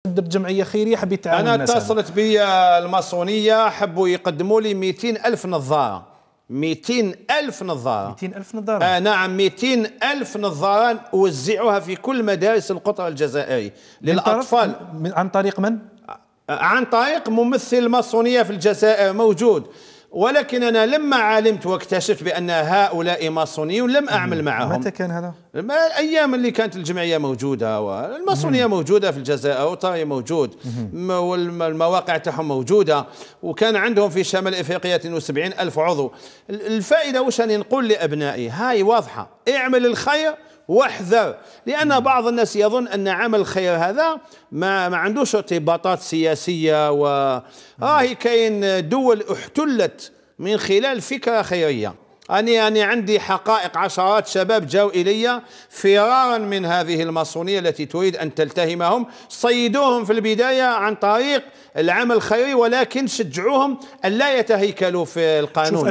جمعيه خيريه حبيت تعاون انا الناس. اتصلت بي الماسونيه، حبوا يقدموا لي 200,000 نظاره. 200,000 نظاره. 200,000 نظاره؟ نعم، 200,000 نظاره وزعوها في كل مدارس القطر الجزائري للاطفال. عن طريق من؟ عن طريق ممثل الماسونيه في الجزائر موجود، ولكن أنا لما علمت واكتشفت بأن هؤلاء ماسونيون لم أعمل معهم. متى كان هذا؟ أيام اللي كانت الجمعية موجودة والماسونية موجودة في الجزائر، وطاري موجود، والمواقع تاعهم موجودة، وكان عندهم في شمال إفريقيا 72,000 عضو. الفائدة وش أنا نقول لأبنائي؟ هاي واضحة، اعمل الخير واحذر، لأن بعض الناس يظن أن عمل الخير هذا ما عندوش ارتباطات سياسية، كاين دول احتلت من خلال فكرة خيرية. أنا عندي حقائق، عشرات شباب جاءوا إلي فرارا من هذه الماسونية التي تريد أن تلتهمهم. صيدوهم في البداية عن طريق العمل الخيري، ولكن شجعوهم أن لا يتهيكلوا في القانون.